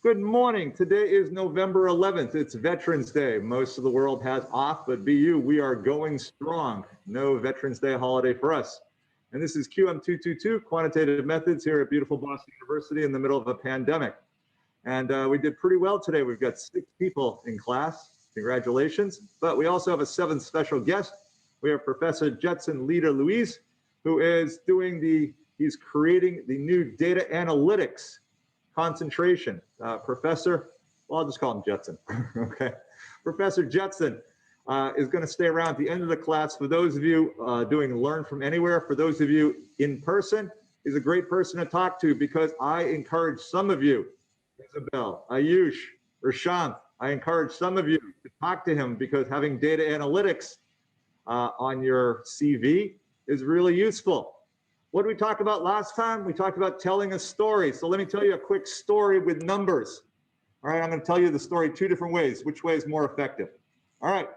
Good morning. Today is November 11th. It's Veterans Day. Most of the world has off, but BU, we are going strong. No Veterans Day holiday for us. And this is QM222, Quantitative Methods here at beautiful Boston University in the middle of a pandemic. And we did pretty well today. We've got 6 people in class. Congratulations. But we also have a 7th special guest. We have Professor Jetson Leder-Louise, who is he's creating the new data analytics concentration. Professor, well, I'll just call him Jetson. Okay. Professor Jetson is going to stay around at the end of the class. For those of you doing Learn from Anywhere, for those of you in person, he's a great person to talk to because I encourage some of you, Isabel, Ayush, Rashant, I encourage some of you to talk to him because having data analytics on your CV is really useful. What did we talk about last time? We talked about telling a story. So let me tell you a quick story with numbers. All right, I'm going to tell you the story 2 different ways. Which way is more effective? All right,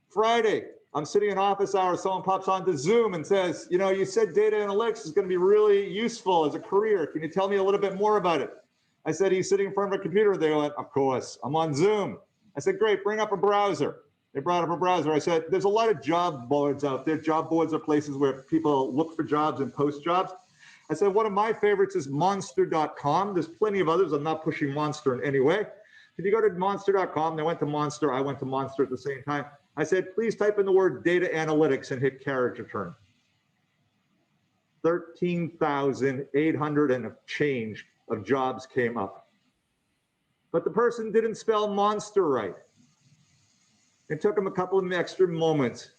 Friday, I'm sitting in office hours. Someone pops onto Zoom and says, you know, you said data analytics is going to be really useful as a career. Can you tell me a little bit more about it? I said, he's sitting in front of a computer. They went, of course, I'm on Zoom. I said, great, bring up a browser. They brought up a browser. I said, there's a lot of job boards out there. Job boards are places where people look for jobs and post jobs. I said, one of my favorites is monster.com. There's plenty of others. I'm not pushing Monster in any way. If you go to monster.com, they went to Monster. I went to Monster at the same time. I said, please type in the word data analytics and hit carriage return. 13,800 and a change of jobs came up. But the person didn't spell monster right. It took them a couple of extra moments.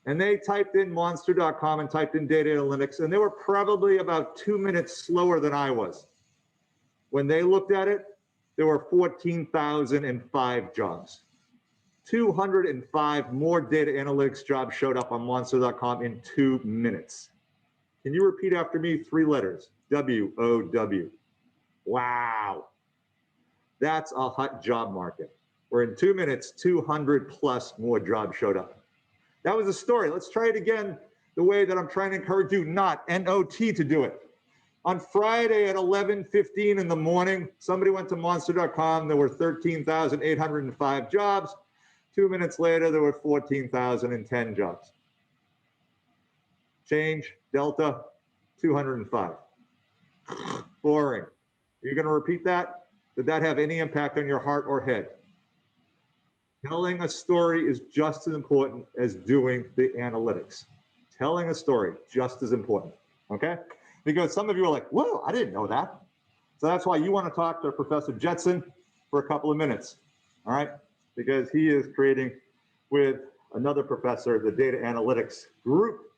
And they typed in monster.com and typed in data analytics, and they were probably about 2 minutes slower than I was. When they looked at it, there were 14,005 jobs. 205 more data analytics jobs showed up on monster.com in 2 minutes. Can you repeat after me 3 letters? W-O-W. Wow. That's a hot job market. Where in 2 minutes, 200 plus more jobs showed up. That was a story. Let's try it again the way that I'm trying to encourage you, not N-O-T, to do it. On Friday at 11:15 in the morning, somebody went to monster.com. There were 13,805 jobs. 2 minutes later, there were 14,010 jobs. Change, delta, 205. Boring. Are you going to repeat that? Did that have any impact on your heart or head? Telling a story is just as important as doing the analytics. Telling a story, just as important, okay? Because some of you are like, whoa, I didn't know that. So that's why you want to talk to Professor Jetson for a couple of minutes, all right? Because he is creating with another professor the data analytics group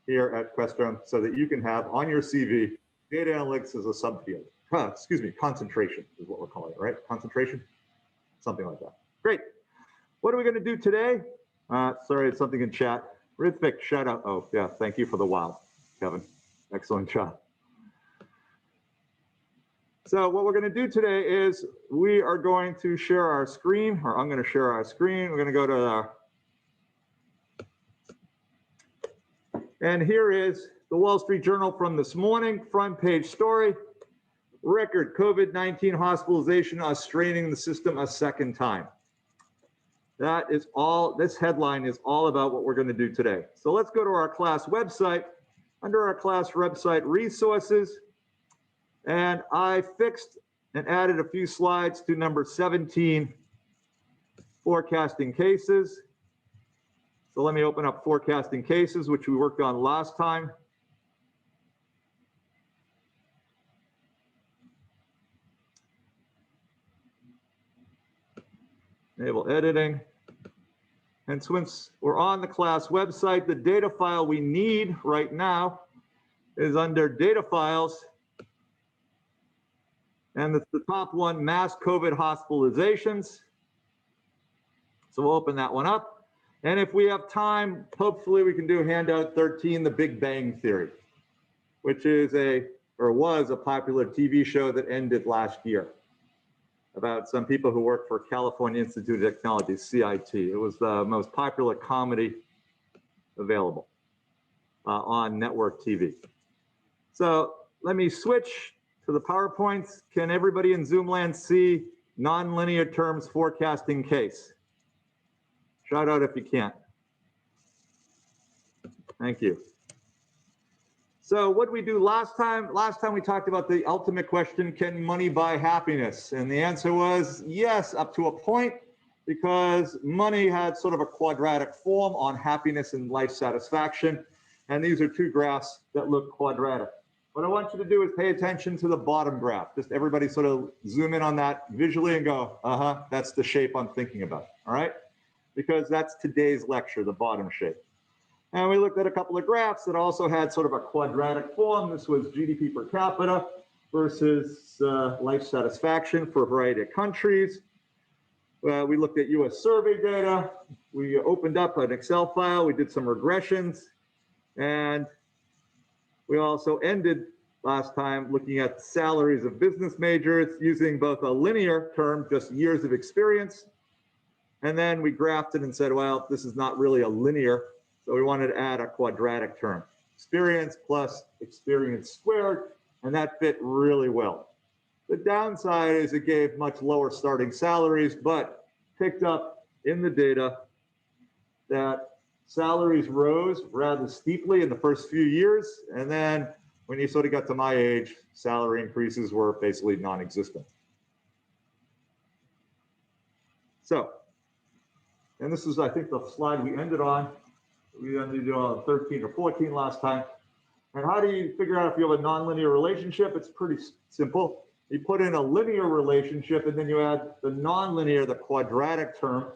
here at Questrom so that you can have on your CV, data analytics as a subfield. Excuse me, concentration is what we're calling it, right? Concentration, something like that. Great. What are we going to do today? Sorry, it's something in chat. Rhythmic shout out. Oh, yeah, thank you for the wow, Kevin. Excellent job. So what we're going to do today is we are going to share our screen, or I'm going to share our screen. We're going to go to our, and here is the Wall Street Journal from this morning, front page story. Record COVID-19 hospitalization are straining the system a second time. That is all, this headline is all about what we're going to do today. So let's go to our class website. Under our class website resources, and I fixed and added a few slides to number 17, forecasting cases. So let me open up forecasting cases, which we worked on last time. Enable editing. And since we're on the class website, the data file we need right now is under data files. And it's the top one, mass COVID hospitalizations. So we'll open that one up. And if we have time, hopefully we can do handout 13, the Big Bang Theory, which is was a popular TV show that ended last year, about some people who work for California Institute of Technology, CIT. It was the most popular comedy available on network TV. So let me switch to to the PowerPoints. Can everybody in Zoom land see nonlinear terms forecasting case? Shout out if you can't. Thank you. So what did we do last time? Last time we talked about the ultimate question, can money buy happiness? And the answer was yes, up to a point, because money had sort of a quadratic form on happiness and life satisfaction. And these are two graphs that look quadratic. What I want you to do is pay attention to the bottom graph. Just everybody sort of zoom in on that visually and go, that's the shape I'm thinking about, all right? Because that's today's lecture, the bottom shape. And we looked at a couple of graphs that also had sort of a quadratic form. This was GDP per capita versus life satisfaction for a variety of countries. We looked at US survey data. We opened up an Excel file. We did some regressions. And we also ended last time looking at salaries of business majors using both a linear term, just years of experience. And then we graphed it and said, well, this is not really a linear. So we wanted to add a quadratic term, experience plus experience squared, and that fit really well. The downside is it gave much lower starting salaries, but picked up in the data that salaries rose rather steeply in the first few years. And then when you sort of got to my age, salary increases were basically non-existent. So, and this is, I think, the slide we ended on. We ended on 13 or 14 last time. And how do you figure out if you have a nonlinear relationship? It's pretty simple. You put in a linear relationship and then you add the nonlinear, the quadratic term.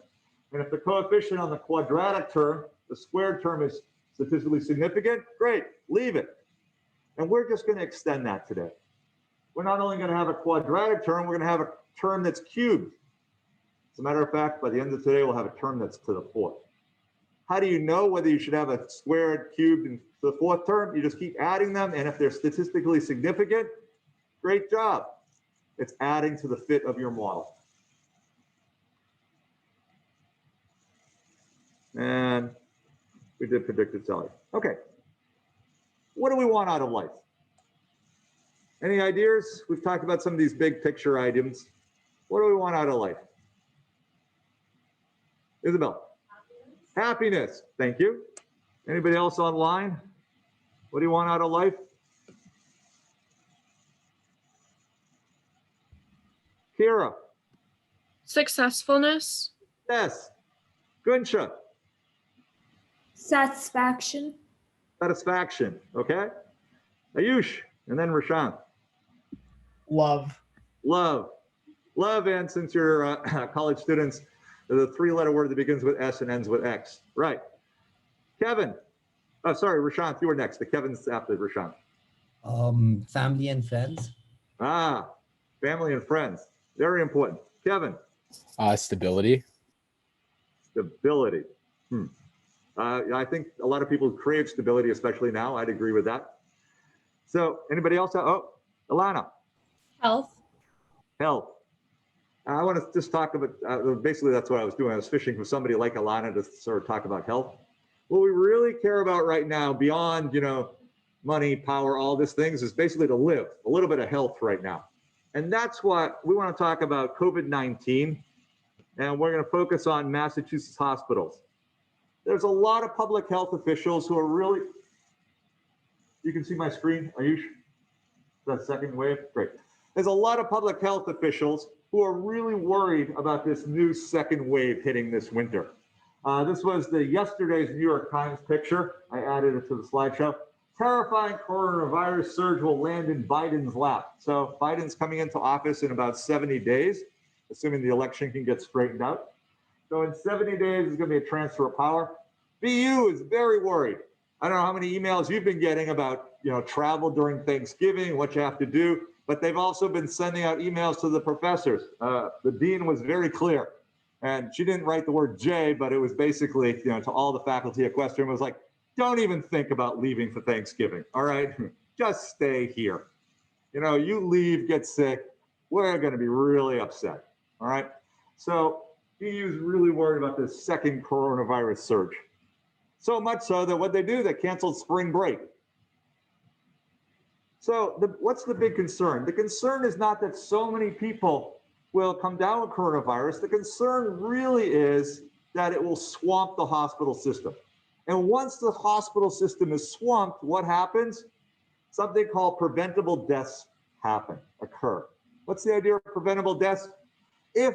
And if the coefficient on the quadratic term, the squared term, is statistically significant, great, leave it. And we're just going to extend that today. We're not only going to have a quadratic term, we're going to have a term that's cubed. As a matter of fact, by the end of today, we'll have a term that's to the fourth. How do you know whether you should have a squared, cubed, and to the fourth term? You just keep adding them, and if they're statistically significant, great job. It's adding to the fit of your model. And we did predicted salary. Okay. What do we want out of life? Any ideas? We've talked about some of these big picture items. What do we want out of life? Isabel? Happiness. Thank you. Anybody else online? What do you want out of life? Kira? Successfulness. Yes. Gunsha? Satisfaction. Satisfaction. Okay. Ayush, and then Rashan. Love. Love. Love, and since you're college students, the three-letter word that begins with S and ends with X. Right. Kevin. Oh, sorry, Rashan, you were next. The Kevin's after Rashan. Family and friends. Ah, family and friends. Very important. Kevin. Stability. Stability. I think a lot of people crave stability, especially now. I'd agree with that. So anybody else? Oh, Alana. Health. Health. I want to just talk about, basically that's what I was doing. I was fishing for somebody like Alana to sort of talk about health. What we really care about right now, beyond, money, power, all these things, is basically to live, a little bit of health right now. And that's what we want to talk about, COVID-19, and we're going to focus on Massachusetts hospitals. There's a lot of public health officials who are really, you can see my screen, Ayush? That second wave, great. There's a lot of public health officials who are really worried about this new second wave hitting this winter. This was yesterday's New York Times picture. I added it to the slideshow. Terrifying coronavirus surge will land in Biden's lap. So Biden's coming into office in about 70 days, assuming the election can get straightened out. So in 70 days, there's going to be a transfer of power. BU is very worried. I don't know how many emails you've been getting about, travel during Thanksgiving, what you have to do, but they've also been sending out emails to the professors. The dean was very clear, and she didn't write the word J, but it was basically, to all the faculty at Questrom, was like, don't even think about leaving for Thanksgiving, all right? Just stay here. You leave, get sick, we're going to be really upset, all right? So BU is really worried about this second coronavirus surge. So much so that what they do, they canceled spring break. So what's the big concern? The concern is not that so many people will come down with coronavirus. The concern really is that it will swamp the hospital system. And once the hospital system is swamped, what happens? Something called preventable deaths occur. What's the idea of preventable deaths? If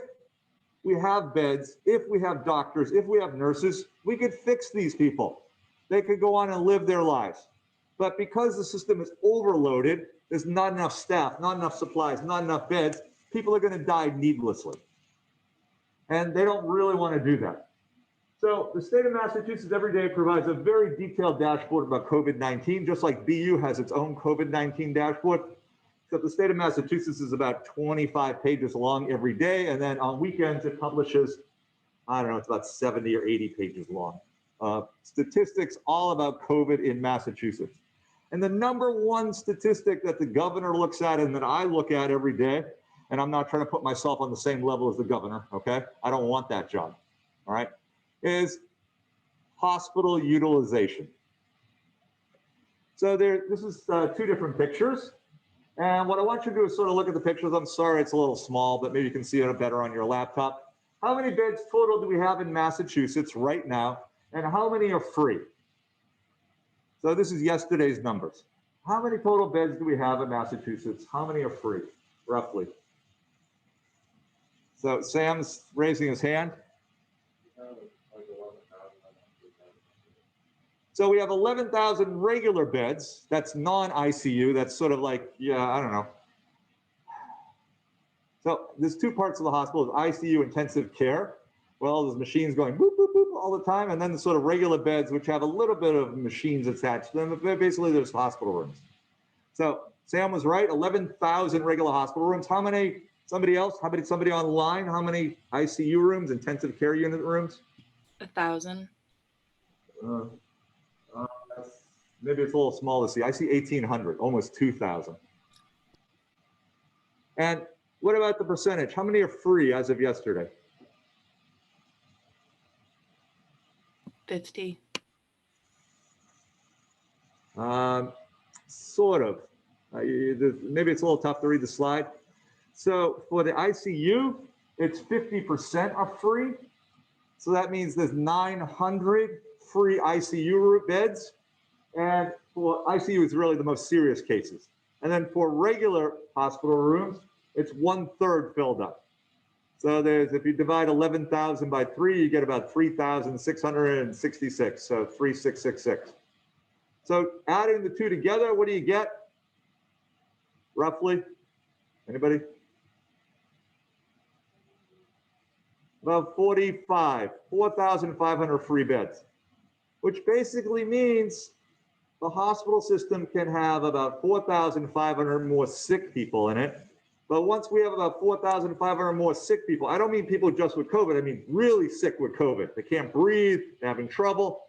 we have beds, if we have doctors, if we have nurses, we could fix these people. They could go on and live their lives. But because the system is overloaded, there's not enough staff, not enough supplies, not enough beds, people are going to die needlessly. And they don't really want to do that. So the state of Massachusetts every day provides a very detailed dashboard about COVID-19, just like BU has its own COVID-19 dashboard. Except the state of Massachusetts is about 25 pages long every day. And then on weekends, it publishes, I don't know, it's about 70 or 80 pages long. Statistics all about COVID in Massachusetts. And the number one statistic that the governor looks at and that I look at every day, and I'm not trying to put myself on the same level as the governor, okay? I don't want that job, all right, is hospital utilization. So this is two different pictures. And what I want you to do is sort of look at the pictures. I'm sorry, it's a little small, but maybe you can see it better on your laptop. How many beds total do we have in Massachusetts right now? And how many are free? So this is yesterday's numbers. How many total beds do we have in Massachusetts? How many are free, roughly? So Sam's raising his hand. So we have 11,000 regular beds. That's non-ICU. That's sort of like, yeah, I don't know. So there's two parts of the hospital: ICU, intensive care. Well, there's machines going boop, boop, boop all the time. And then the sort of regular beds, which have a little bit of machines attached to them. But basically, there's hospital rooms. So Sam was right, 11,000 regular hospital rooms. How many, somebody else? How many, somebody online? How many ICU rooms, intensive care unit rooms? 1,000. Maybe it's a little small to see. I see 1,800, almost 2,000. And what about the percentage? How many are free as of yesterday? 50. Sort of. Maybe it's a little tough to read the slide. So for the ICU, it's 50% are free. So that means there's 900 free ICU beds. And for ICU, it's really the most serious cases. And then for regular hospital rooms, it's 1/3 filled up. So there's, if you divide 11,000 by 3, you get about 3,666. So 3,666. So adding the two together, what do you get? Roughly? Anybody? About 4,500 free beds, which basically means the hospital system can have about 4,500 more sick people in it. But once we have about 4,500 more sick people, I don't mean people just with COVID, I mean really sick with COVID. They can't breathe, they're having trouble.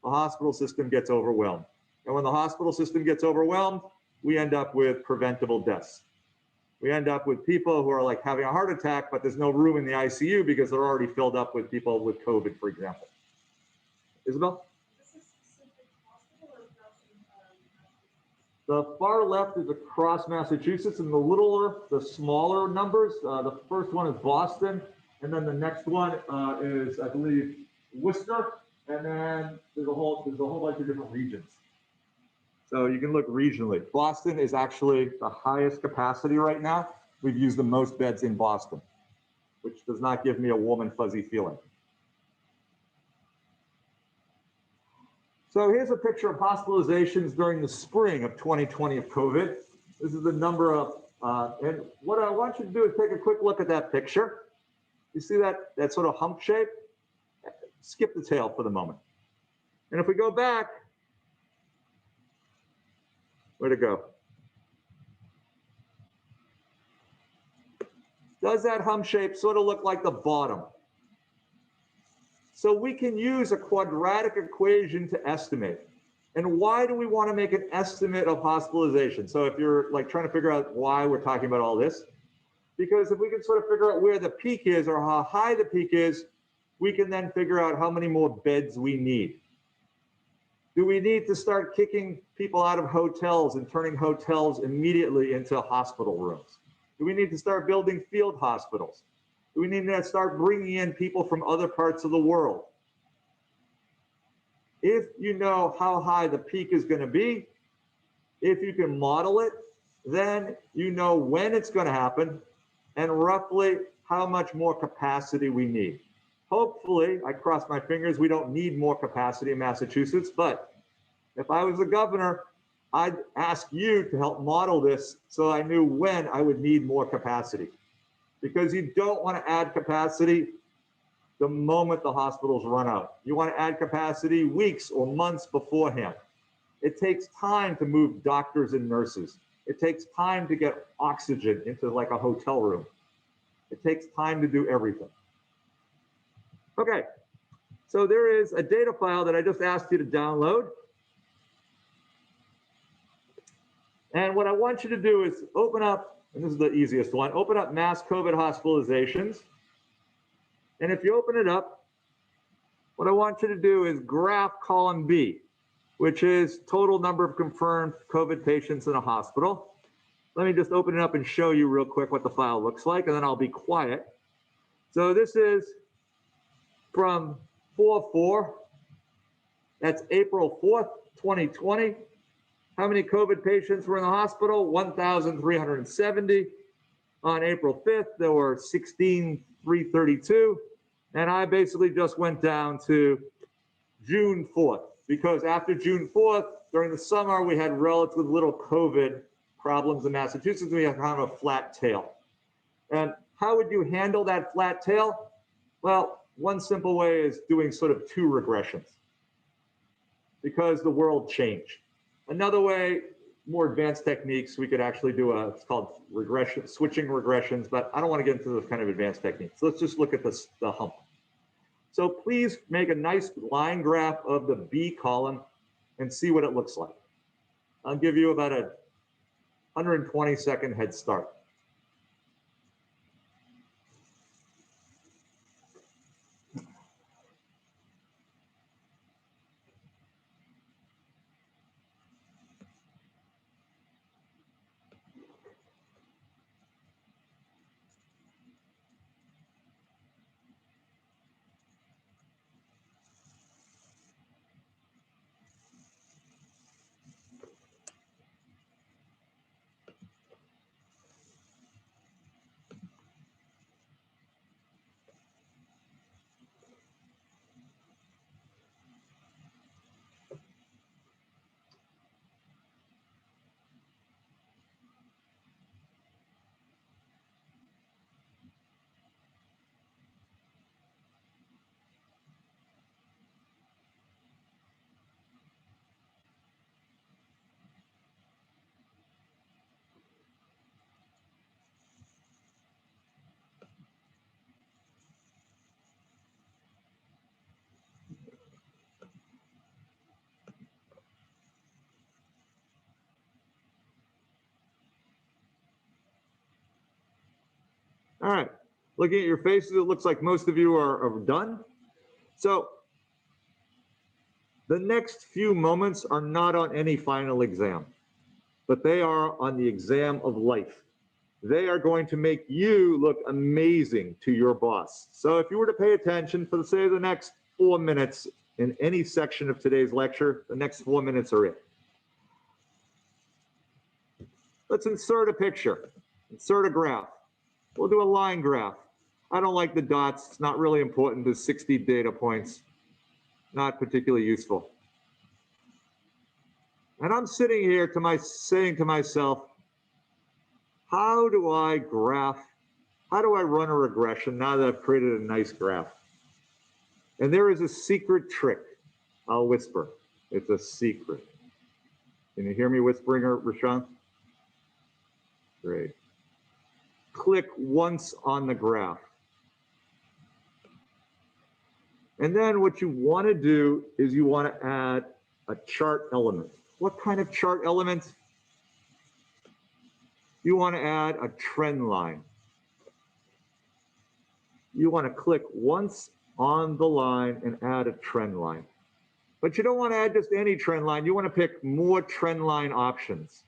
The hospital system gets overwhelmed. And when the hospital system gets overwhelmed, we end up with preventable deaths. We end up with people who are like having a heart attack, but there's no room in the ICU because they're already filled up with people with COVID, for example. Isabel? The far left is across Massachusetts, and the smaller numbers. The first one is Boston, and then the next one is, I believe, Worcester, and then there's a whole bunch of different regions. So you can look regionally. Boston is actually the highest capacity right now. We've used the most beds in Boston, which does not give me a warm and fuzzy feeling. So here's a picture of hospitalizations during the spring of 2020 of COVID. This is the number of, and what I want you to do is take a quick look at that picture. You see that sort of hump shape? Skip the tail for the moment. And if we go back, where'd it go? Does that hump shape sort of look like the bottom? So we can use a quadratic equation to estimate. And why do we want to make an estimate of hospitalization? So if you're like trying to figure out why we're talking about all this, because if we can sort of figure out where the peak is or how high the peak is, we can then figure out how many more beds we need. Do we need to start kicking people out of hotels and turning hotels immediately into hospital rooms? Do we need to start building field hospitals? Do we need to start bringing in people from other parts of the world? If you know how high the peak is going to be, if you can model it, then you know when it's going to happen and roughly how much more capacity we need. Hopefully, I cross my fingers, we don't need more capacity in Massachusetts, but if I was the governor, I'd ask you to help model this so I knew when I would need more capacity. Because you don't want to add capacity the moment the hospitals run out. You want to add capacity weeks or months beforehand. It takes time to move doctors and nurses. It takes time to get oxygen into like a hotel room. It takes time to do everything. Okay, so there is a data file that I just asked you to download. And what I want you to do is open up, and this is the easiest one, open up mass COVID hospitalizations. And if you open it up, what I want you to do is graph column B, which is total number of confirmed COVID patients in a hospital. Let me just open it up and show you real quick what the file looks like, and then I'll be quiet. So this is from 4/4, that's April 4th, 2020. How many COVID patients were in the hospital? 1,370. On April 5th, there were 16,332. And I basically just went down to June 4th, because after June 4th, during the summer, we had relatively little COVID problems in Massachusetts. We had kind of a flat tail. And how would you handle that flat tail? Well, one simple way is doing sort of two regressions, because the world changed. Another way, more advanced techniques, we could actually do it's called regression, switching regressions, but I don't want to get into those kind of advanced techniques. So let's just look at the hump. So please make a nice line graph of the B column and see what it looks like. I'll give you about a 120-second head start. All right, looking at your faces, it looks like most of you are done. So the next few moments are not on any final exam, but they are on the exam of life. They are going to make you look amazing to your boss. So if you were to pay attention for, say, the next 4 minutes in any section of today's lecture, the next 4 minutes are it. Let's insert a picture, insert a graph. We'll do a line graph. I don't like the dots. It's not really important. There's 60 data points. Not particularly useful. And I'm sitting here saying to myself, how do I graph? How do I run a regression now that I've created a nice graph? And there is a secret trick. I'll whisper. It's a secret. Can you hear me whispering, Rashawn? Great. Click once on the graph. And then what you want to do is you want to add a chart element. What kind of chart element? You want to add a trend line. You want to click once on the line and add a trend line. But you don't want to add just any trend line. You want to pick more trend line options.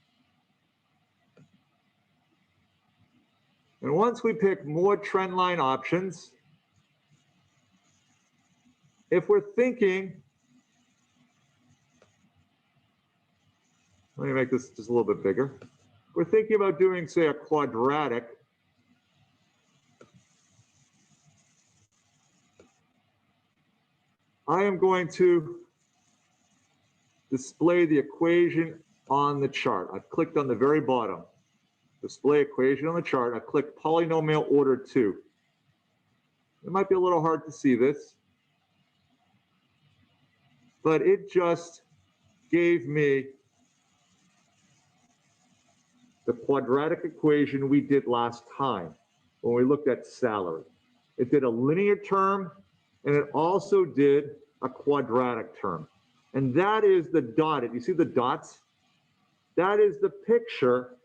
And once we pick more trend line options, if we're thinking, let me make this just a little bit bigger. We're thinking about doing, say, a quadratic. I am going to display the equation on the chart. I've clicked on the very bottom. Display equation on the chart. I've clicked polynomial order 2. It might be a little hard to see this, but it just gave me the quadratic equation we did last time when we looked at salary. It did a linear term, and it also did a quadratic term. And that is the dotted. You see the dots? That is the picture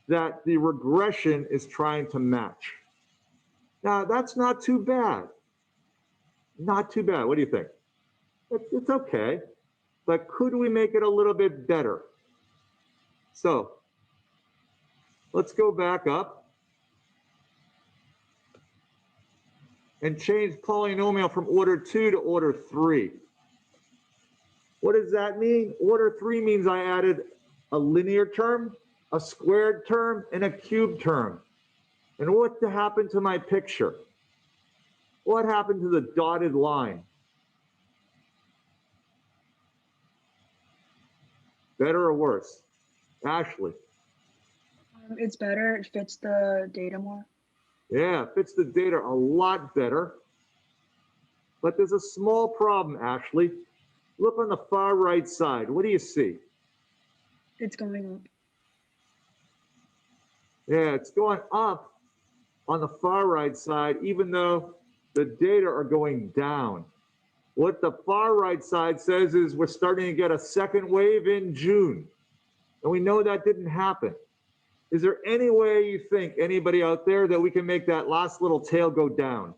that the regression is trying to match. Now, that's not too bad. Not too bad. What do you think? It's okay. But could we make it a little bit better? So let's go back up and change polynomial from order 2 to order 3. What does that mean? Order 3 means I added a linear term, a squared term, and a cubed term. And what happened to my picture? What happened to the dotted line? Better or worse? Ashley. It's better. It fits the data more. Yeah, it fits the data a lot better. But there's a small problem, Ashley. Look on the far right side. What do you see? It's going up. Yeah, it's going up on the far right side, even though the data are going down. What the far right side says is we're starting to get a second wave in June. And we know that didn't happen. Is there any way you think, anybody out there, that we can make that last little tail go down?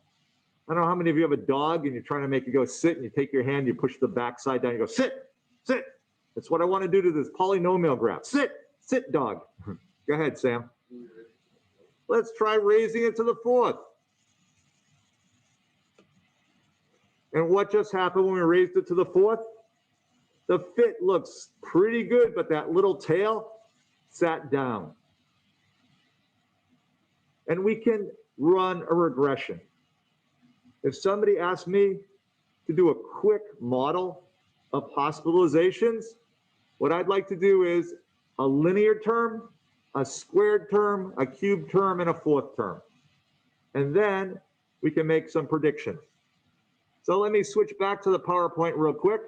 I don't know how many of you have a dog and you're trying to make it go sit, and you take your hand, you push the backside down, you go, sit, sit. That's what I want to do to this polynomial graph. Sit, sit, dog. Go ahead, Sam. Let's try raising it to the 4th. And what just happened when we raised it to the 4th? The fit looks pretty good, but that little tail sat down. And we can run a regression. If somebody asked me to do a quick model of hospitalizations, what I'd like to do is a linear term, a squared term, a cubed term, and a 4th term. And then we can make some predictions. So let me switch back to the PowerPoint real quick.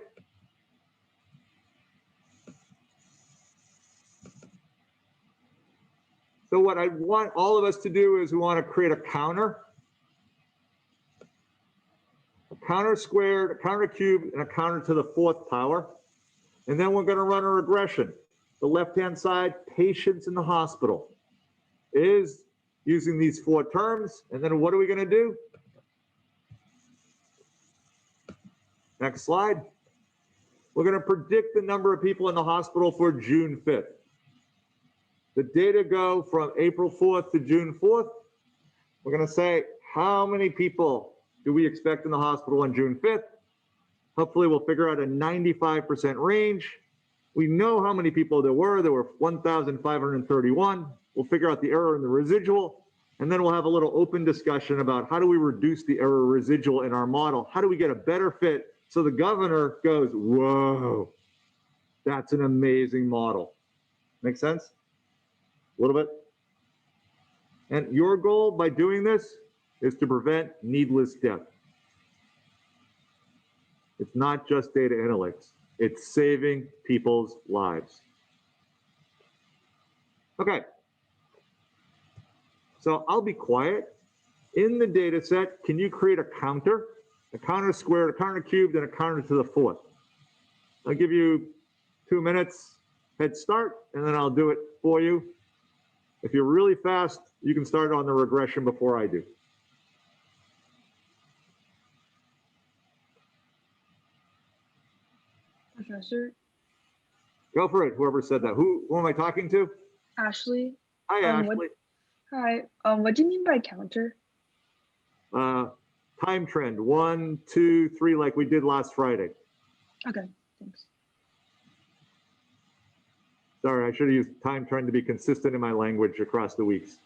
So what I want all of us to do is we want to create a counter squared, a counter cubed, and a counter to the 4th power. And then we're going to run a regression. The left-hand side, patients in the hospital, is using these 4 terms. And then what are we going to do? Next slide. We're going to predict the number of people in the hospital for June 5th. The data go from April 4th to June 4th. We're going to say, how many people do we expect in the hospital on June 5th? Hopefully we'll figure out a 95% range. We know how many people there were. There were 1,531. We'll figure out the error in the residual, and then we'll have a little open discussion about how do we reduce the error residual in our model? How do we get a better fit so the governor goes, whoa, that's an amazing model. Make sense? A little bit? And your goal by doing this is to prevent needless death. It's not just data analytics. It's saving people's lives. Okay. So I'll be quiet. In the data set, can you create a counter squared, a counter cubed, and a counter to the 4th? I'll give you 2 minutes head start, and then I'll do it for you. If you're really fast, you can start on the regression before I do. Professor. Go for it, whoever said that. Who am I talking to? Ashley. Hi, What, Ashley. hi. What do you mean by counter? Time trend, 1, 2, 3, like we did last Friday. Okay, thanks. Sorry, I should have used time trend to be consistent in my language across the weeks.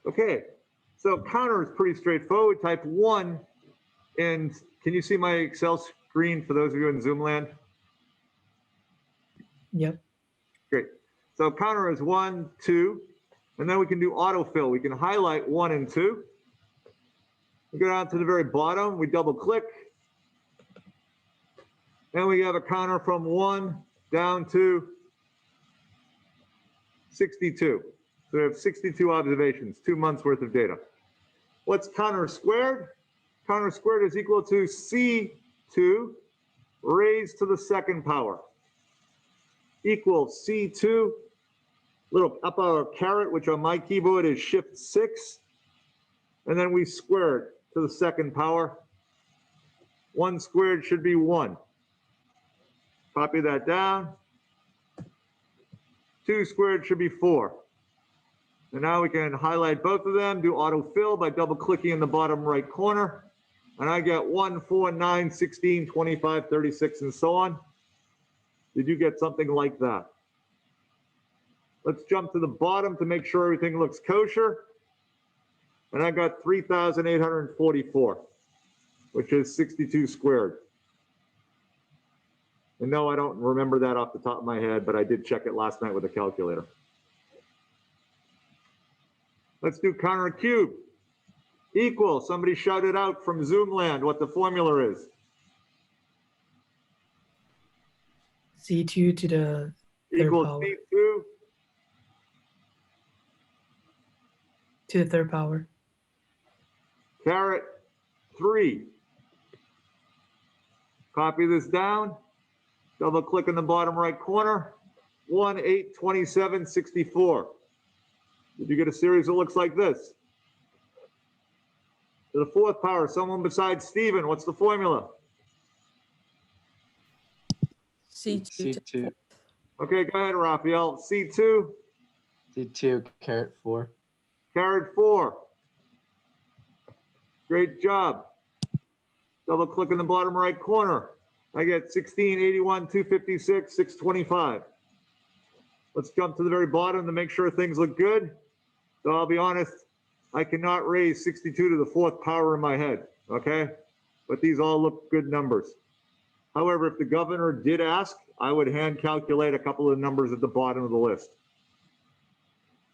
Okay, so counter is pretty straightforward. Type 1, and can you see my Excel screen for those of you in Zoom land? Yep. Great. So counter is 1, 2, and then we can do autofill. We can highlight 1 and 2. We go down to the very bottom, we double click, and we have a counter from 1 down to 62. So we have 62 observations, 2 months worth of data. What's counter squared? Counter squared is equal to C2 raised to the second power equals C2, little up arrow caret, which on my keyboard is shift 6, and then we squared to the second power. 1 squared should be 1. Copy that down. 2 squared should be 4. And now we can highlight both of them, do autofill by double clicking in the bottom right corner. And I get 1, 4, 9, 16, 25, 36, and so on. Did you get something like that? Let's jump to the bottom to make sure everything looks kosher. And I got 3,844, which is 62 squared. And no, I don't remember that off the top of my head, but I did check it last night with a calculator. Let's do counter cube. Equal, somebody shouted out from Zoom land what the formula is. C2 to the third Equals power. C2 To the third power. caret 3. Copy this down. Double click in the bottom right corner. 1, 8, 27, 64. Did you get a series that looks like this? To the fourth power, someone besides Stephen, what's the formula? C2. Okay, go ahead, Raphael. C2 C2 caret 4. caret 4. Great job. Double click in the bottom right corner. I get 16, 81, 256, 625. Let's jump to the very bottom to make sure things look good. So I'll be honest, I cannot raise 62 to the fourth power in my head, okay? But these all look good numbers. However, if the governor did ask, I would hand calculate a couple of numbers at the bottom of the list.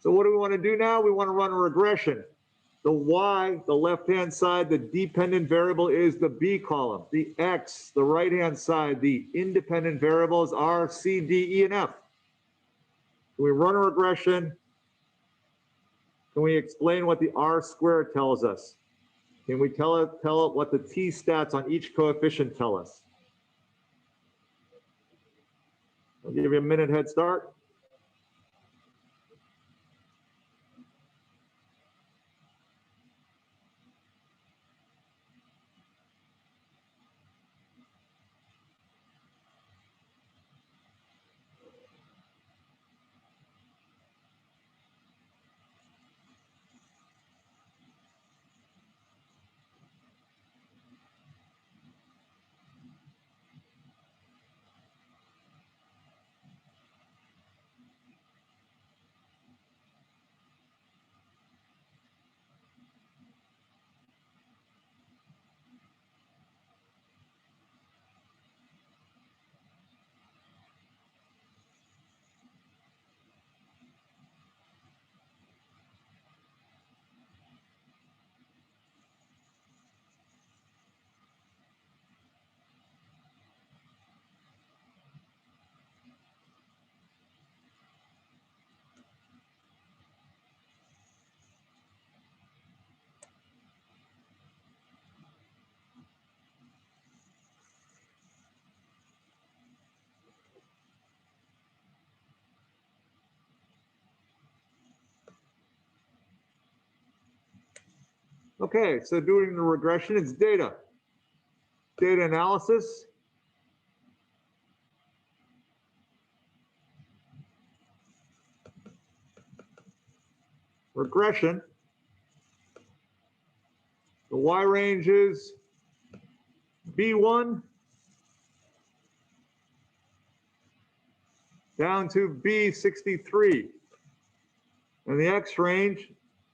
So what do we want to do now? We want to run a regression. The Y, the left-hand side, the dependent variable is the B column. The X, the right-hand side, the independent variables are C, D, E, and F. Can we run a regression? Can we explain what the R squared tells us? Can we tell it what the T stats on each coefficient tell us? I'll give you a minute head start. Okay, so doing the regression, it's data. Data analysis. Regression. The Y range is B1 down to B63. And the X range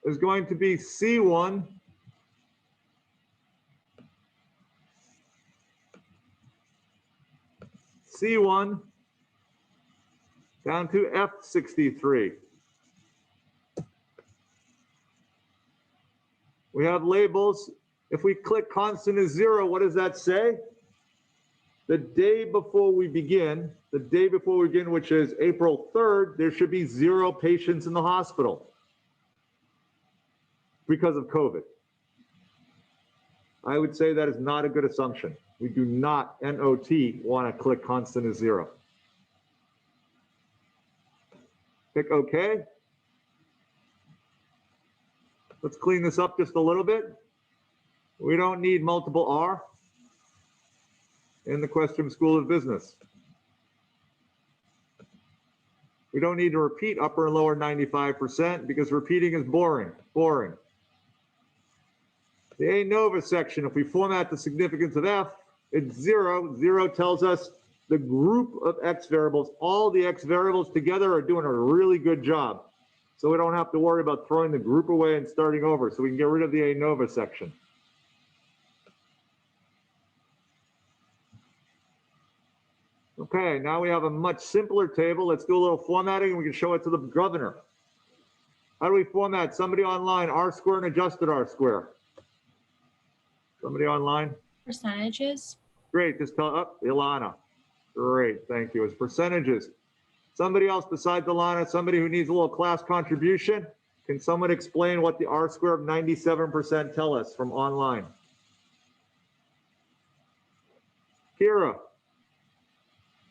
is going to be C1 C1 down to F63. We have labels. If we click constant is 0, what does that say? The day before we begin, which is April 3rd, there should be 0 patients in the hospital because of COVID. I would say that is not a good assumption. We do not, N-O-T, want to click constant is 0. Click OK. Let's clean this up just a little bit. We don't need multiple R in the Questrom School of Business. We don't need to repeat upper and lower 95% because repeating is boring. The ANOVA section, if we format the significance of F, it's 0. 0 tells us the group of X variables, all the X variables together are doing a really good job. So we don't have to worry about throwing the group away and starting over. So we can get rid of the ANOVA section. Okay, now we have a much simpler table. Let's do a little formatting and we can show it to the governor. How do we format? Somebody online, R square and adjusted R square. Somebody online? Percentages. Great, just tell up, Ilana. Great, thank you. It's percentages. Somebody else besides Ilana, somebody who needs a little class contribution, can someone explain what the R square of 97% tell us from online? Kira.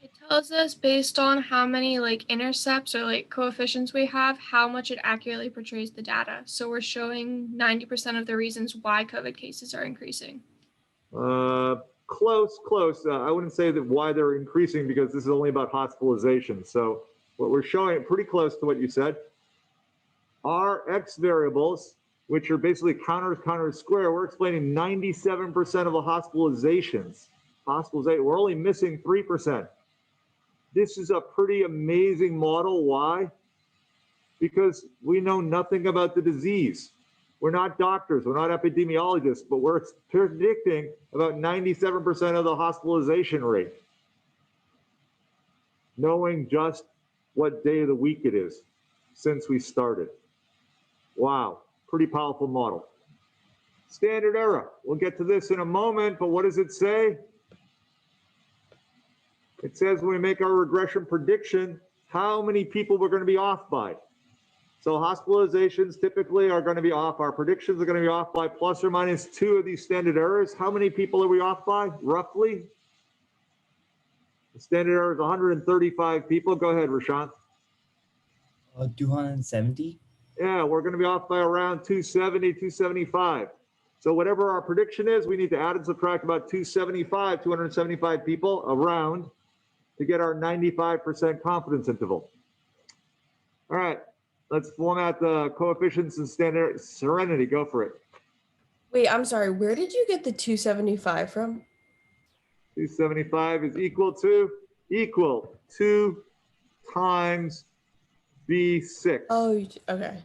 It tells us based on how many intercepts or coefficients we have, how much it accurately portrays the data. So we're showing 90% of the reasons why COVID cases are increasing. Close. I wouldn't say that why they're increasing because this is only about hospitalization. So what we're showing, pretty close to what you said, are X variables, which are basically counters square. We're explaining 97% of the hospitalizations. We're only missing 3%. This is a pretty amazing model. Why? Because we know nothing about the disease. We're not doctors, we're not epidemiologists, but we're predicting about 97% of the hospitalization rate. knowing just what day of the week it is since we started. Wow, pretty powerful model. Standard error, we'll get to this in a moment, but what does it say? It says when we make our regression prediction, how many people we're going to be off by. So hospitalizations typically are going to be off. Our predictions are going to be off by plus or minus 2 of these standard errors. How many people are we off by, roughly? The standard error is 135 people. Go ahead, Rashant. 270. Yeah, we're going to be off by around 270, 275. So whatever our prediction is, we need to add and subtract about 275 people around to get our 95% confidence interval. All right, let's format the coefficients and standard serenity. Go for it. Wait, I'm sorry. Where did you get the 275 from? 275 is equal to 2 times B6. Oh, okay.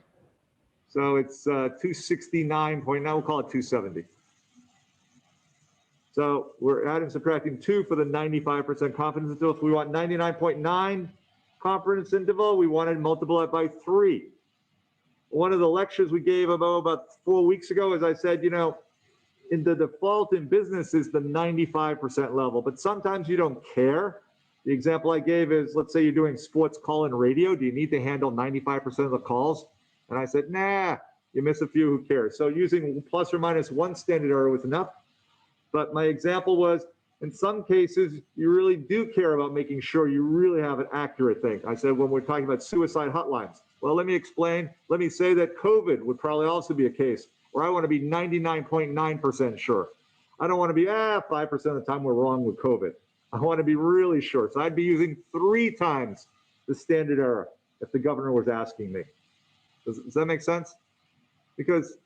So it's 269 point, now we'll call it 270. So we're adding, subtracting 2 for the 95% confidence interval. If we want 99.9 confidence interval, we want to multiply it by 3. One of the lectures we gave about 4 weeks ago, as I said, you know, in the default in business is the 95% level, but sometimes you don't care. The example I gave is, let's say you're doing sports call and radio. Do you need to handle 95% of the calls? And I said, nah, you miss a few, who cares? So using plus or minus 1 standard error was enough. But my example was, in some cases, you really do care about making sure you really have an accurate thing. I said, when we're talking about suicide hotlines, well, let me explain. Let me say that COVID would probably also be a case where I want to be 99.9% sure. I don't want to be, 5% of the time we're wrong with COVID. I want to be really sure. So I'd be using 3 times the standard error if the governor was asking me. Does that make sense? Because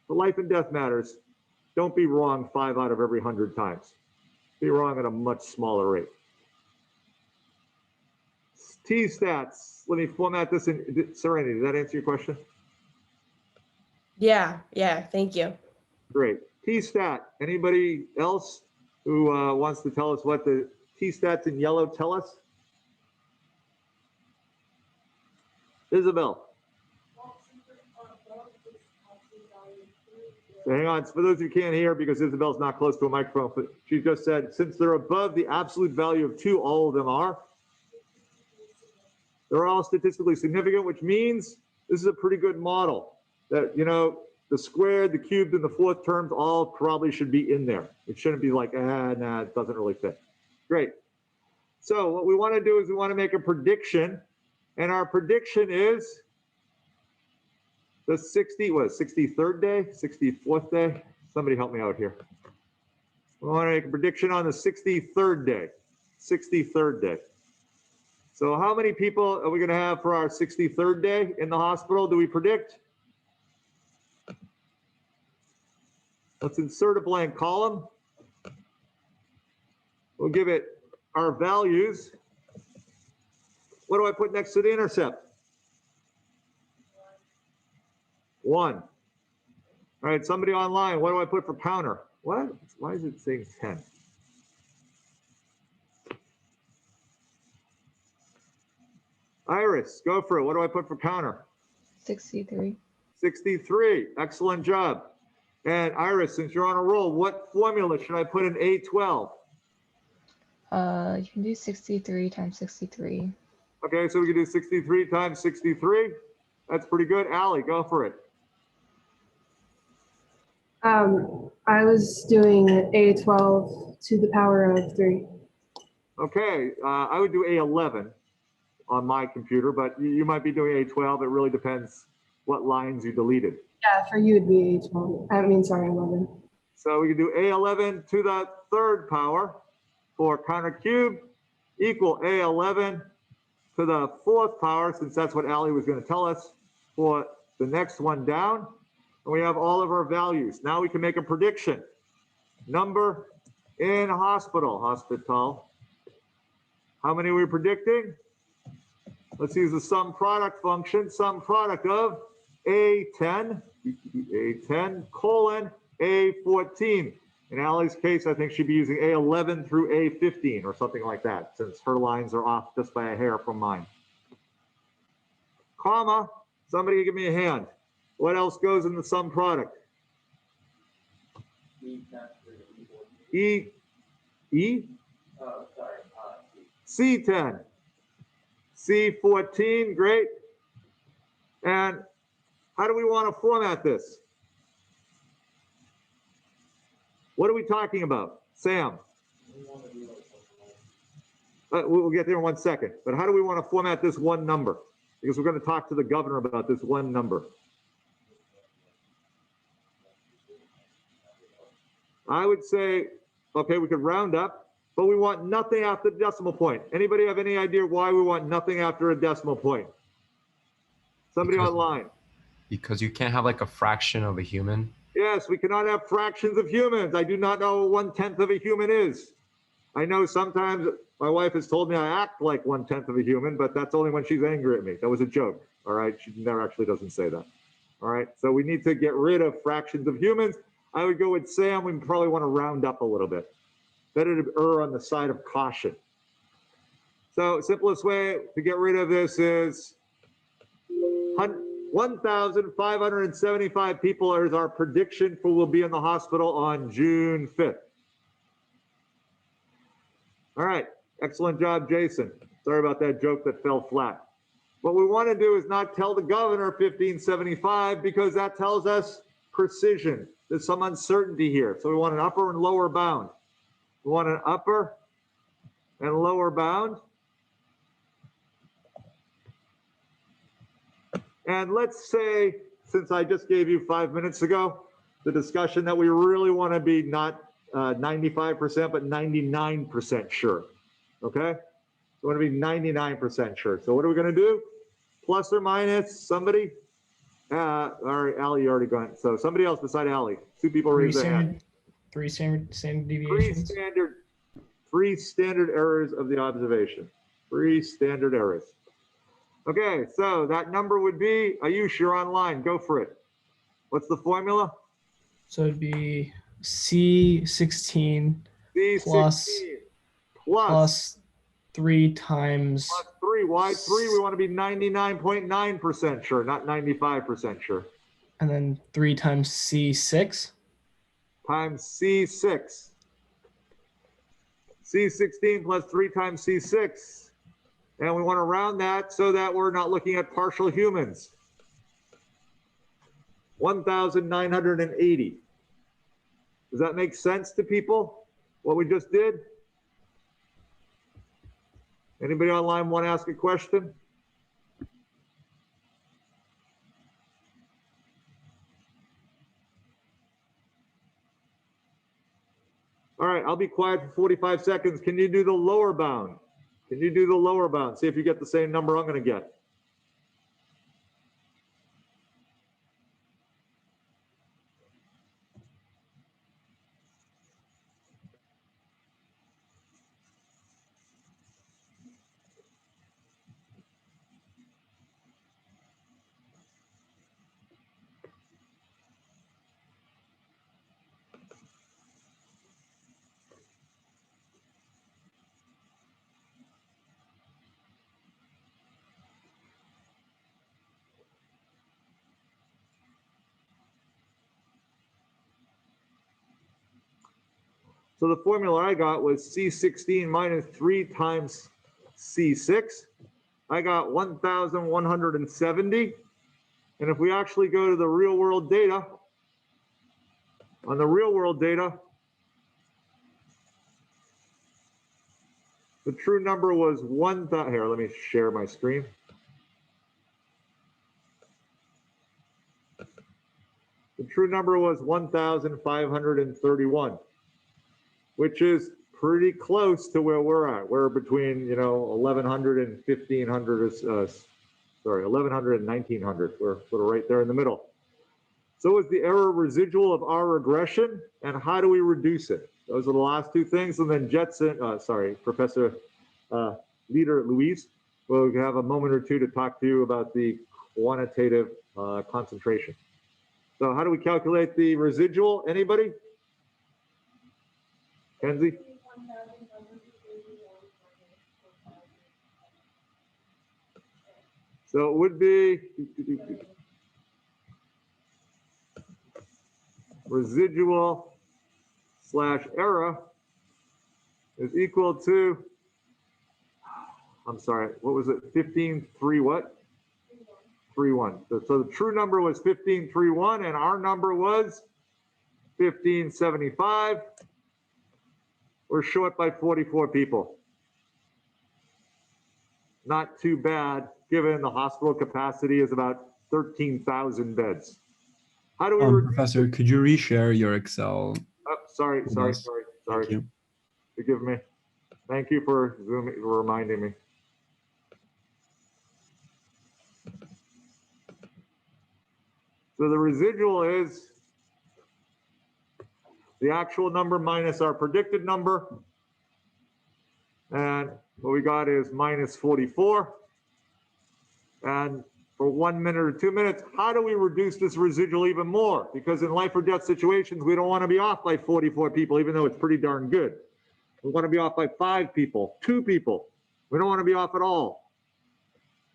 for life and death matters, don't be wrong 5 out of every 100 times. Be wrong at a much smaller rate. T-stats, let me format this in Serenity. Did that answer your question? Yeah, thank you. Great. T-stat, anybody else who wants to tell us what the T-stats in yellow tell us? Isabel. So hang on, for those who can't hear, because Isabel's not close to a microphone, but she just said, since they're above the absolute value of 2, all of them are. They're all statistically significant, which means this is a pretty good model. That, you know, the squared, the cubed, and the fourth terms all probably should be in there. It shouldn't be like, nah, it doesn't really fit. Great. So what we want to do is we want to make a prediction, and our prediction is the 63rd day, 64th day. Somebody help me out here. We want to make a prediction on the 63rd day. 63rd day. So how many people are we going to have for our 63rd day in the hospital, do we predict? Let's insert a blank column. We'll give it our values. What do I put next to the intercept? 1. All right, somebody online, what do I put for counter? What? Why is it saying 10? Iris, go for it. What do I put for counter? 63. 63. Excellent job. And Iris, since you're on a roll, what formula should I put in A12? You can do 63 times 63. Okay, so we can do 63 times 63. That's pretty good. Allie, go for it. I was doing A12 to the power of 3. Okay, I would do A11 on my computer, but you might be doing A12. It really depends what lines you deleted. Yeah, for you it'd be A12. I mean, sorry, 11. So we can do A11 to the 3rd power for counter cube equal A11 to the 4th power, since that's what Allie was going to tell us for the next one down. And we have all of our values. Now we can make a prediction. Number in hospital. How many are we predicting? Let's use the sum product function. Sum product of A10 colon A14. In Allie's case, I think she'd be using A11 through A15 or something like that, since her lines are off just by a hair from mine. Comma, somebody give me a hand. What else goes in the sum product? E? C10. C14, great. And how do we want to format this? What are we talking about? Sam? We'll get there in 1 second. But how do we want to format this one number? Because we're going to talk to the governor about this one number. I would say, okay, we could round up, but we want nothing after the decimal point. Anybody have any idea why we want nothing after a decimal point? Somebody online. Because you can't have like a fraction of a human. Yes, we cannot have fractions of humans. I do not know what 1/10 of a human is. I know sometimes my wife has told me I act like 1/10 of a human, but that's only when she's angry at me. That was a joke, all right? She never actually doesn't say that, all right? So we need to get rid of fractions of humans. I would go with Sam. We probably want to round up a little bit. Better to err on the side of caution. So simplest way to get rid of this is 1,575 people is our prediction for will be in the hospital on June 5th. All right, excellent job, Jason. Sorry about that joke that fell flat. What we want to do is not tell the governor 1,575 because that tells us precision. There's some uncertainty here. So we want an upper and lower bound. We want an upper and lower bound. And let's say, since I just gave you 5 minutes ago, the discussion that we really want to be not 95%, but 99% sure, okay? We want to be 99% sure. So what are we going to do? Plus or minus somebody? All right, Allie, you already gone. So somebody else beside Allie. Two people raise their hand. Three standard deviations. Three standard errors of the observation. Three standard errors. Okay, so that number would be, Ayush, you're online, go for it. What's the formula? So it'd be C16 C16 plus 3 times. Plus 3. Why 3? We want to be 99.9% sure, not 95% sure. And then 3 times C6. Times C6. C16 plus 3 times C6. And we want to round that so that we're not looking at partial humans. 1,980. Does that make sense to people, what we just did? Anybody online want to ask a question? All right, I'll be quiet for 45 seconds. Can you do the lower bound? Can you do the lower bound? See if you get the same number I'm going to get. So the formula I got was C16 minus 3 times C6. I got 1,170. And if we actually go to the real world data, on the real world data, the true number was 1,000. Here, let me share my screen. The true number was 1,531. Which is pretty close to where we're at. We're between, 1,100 and 1,500, sorry, 1,100 and 1,900. We're sort of right there in the middle. So is the error residual of our regression, and how do we reduce it? Those are the last two things, and then Professor Leader Louise will have a moment or two to talk to you about the quantitative concentration. So how do we calculate the residual? Anybody? Kenzie? So it would be residual slash error is equal to, I'm sorry, what was it? 15.3 what? 3.1. So the true number was 15.31 and our number was 15.75. We're short by 44 people. Not too bad, given the hospital capacity is about 13,000 beds. How do we? Professor, could you reshare your Excel? Oh, sorry. Thank you. Forgive me. Thank you for reminding me. So the residual is the actual number minus our predicted number. And what we got is minus 44. And for 1 minute or 2 minutes, how do we reduce this residual even more? Because in life or death situations, we don't want to be off by 44 people, even though it's pretty darn good. We want to be off by 5 people, 2 people. We don't want to be off at all.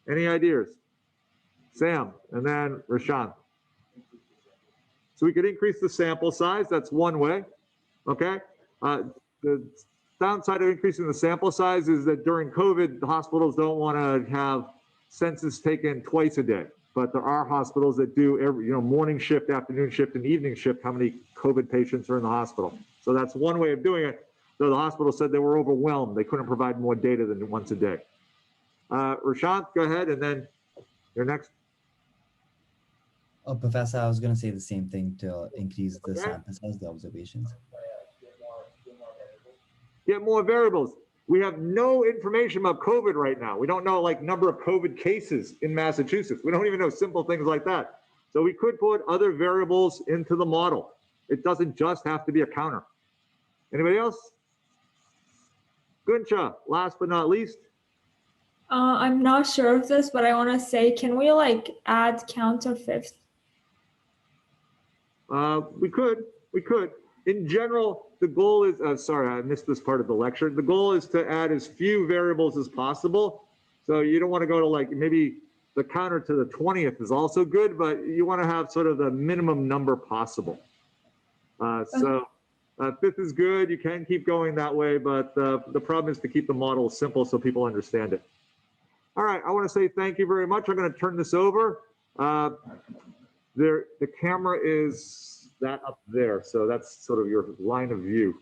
Any ideas? Sam, and then Rashant. So we could increase the sample size. That's one way. Okay. The downside of increasing the sample size is that during COVID, the hospitals don't want to have census taken twice a day. But there are hospitals that do every, morning shift, afternoon shift, and evening shift, how many COVID patients are in the hospital. So that's one way of doing it. Though the hospital said they were overwhelmed. They couldn't provide more data than once a day. Rashant, go ahead, and then you're next. Oh, Professor, I was going to say the same thing to increase the sample size, the observations. Get more variables. We have no information about COVID right now. We don't know like number of COVID cases in Massachusetts. We don't even know simple things like that. So we could put other variables into the model. It doesn't just have to be a counter. Anybody else? Guncha, last but not least. I'm not sure of this, but I want to say, can we like add counter fifth? We could. In general, the goal is, sorry, I missed this part of the lecture. The goal is to add as few variables as possible. So you don't want to go to like, maybe the counter to the 20th is also good, but you want to have sort of the minimum number possible. Fifth is good. You can keep going that way, but the problem is to keep the model simple so people understand it. All right, I want to say thank you very much. I'm going to turn this over. The camera is that up there, so that's sort of your line of view.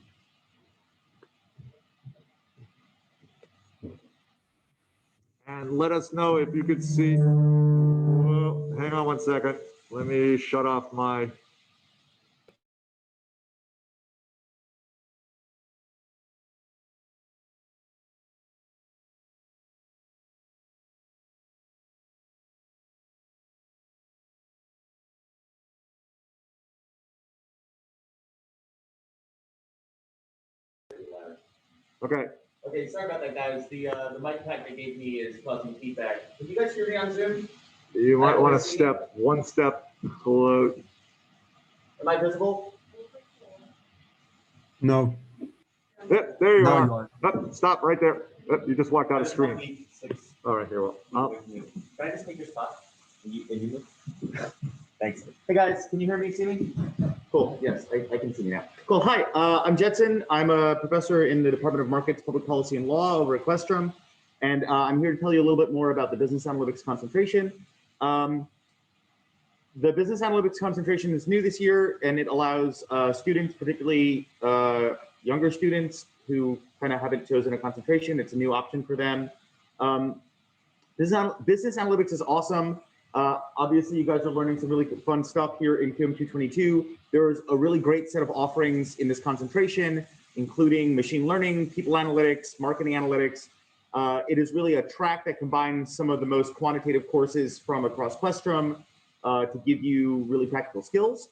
And let us know if you could see. Whoa, hang on 1 second. Let me shut off my. Okay. Okay, sorry about that, guys. The mic pack they gave me is causing feedback. Can you guys hear me on Zoom? You might want to step one step below. Am I visible? No. Yep, there you are. Oh, stop right there. Oh, you just walked out of screen. All right, here. Can I just take your spot? And you Thanks. Hey guys, can you hear me, see me? Cool, yes, I can see you now. Cool, hi, I'm Jetson. I'm a professor in the Department of Markets, Public Policy and Law over at Questrom. And I'm here to tell you a little bit more about the business analytics concentration. The business analytics concentration is new this year, and it allows students, particularly younger students who kind of haven't chosen a concentration. It's a new option for them. Business analytics is awesome. Obviously, you guys are learning some really fun stuff here in QM222. There's a really great set of offerings in this concentration, including machine learning, people analytics, marketing analytics. It is really a track that combines some of the most quantitative courses from across Questrom to give you really practical skills.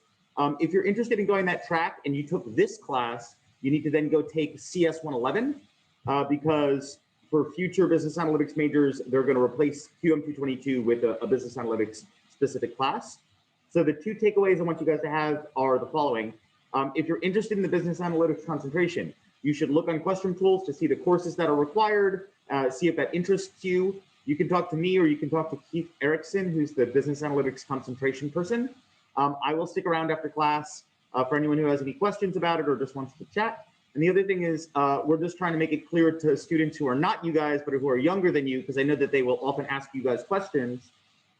If you're interested in going that track and you took this class, you need to then go take CS111 because for future business analytics majors, they're going to replace QM222 with a business analytics specific class. So the two takeaways I want you guys to have are the following. If you're interested in the business analytics concentration, You should look on Questrom tools to see the courses that are required, see if that interests you. You can talk to me or you can talk to Keith Erickson, who's the business analytics concentration person. I will stick around after class for anyone who has any questions about it or just wants to chat. And the other thing is we're just trying to make it clear to students who are not you guys, but who are younger than you, because I know that they will often ask you guys questions,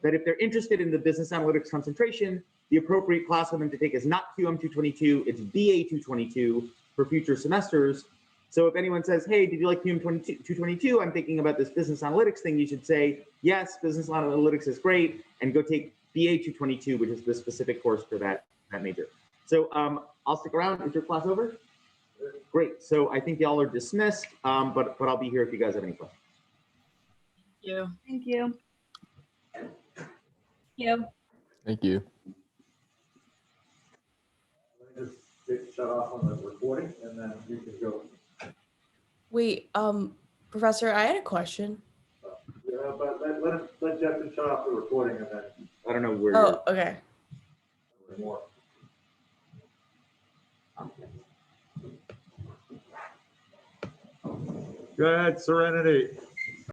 that if they're interested in the business analytics concentration, the appropriate class for them to take is not QM222, it's BA222 for future semesters. So if anyone says, hey, did you like QM222? I'm thinking about this business analytics thing. You should say, yes, business analytics is great, and go take BA222, which is the specific course for that major. So I'll stick around. Is your class over? Great. So I think y'all are dismissed, but I'll be here if you guys have any questions. Thank you. You. Thank you. Just get shut off on the recording and then you can go. Wait, Professor, I had a question. Yeah, but let Jeff shut off the recording and then I don't know where. Oh, okay. More. Go ahead, Serenity.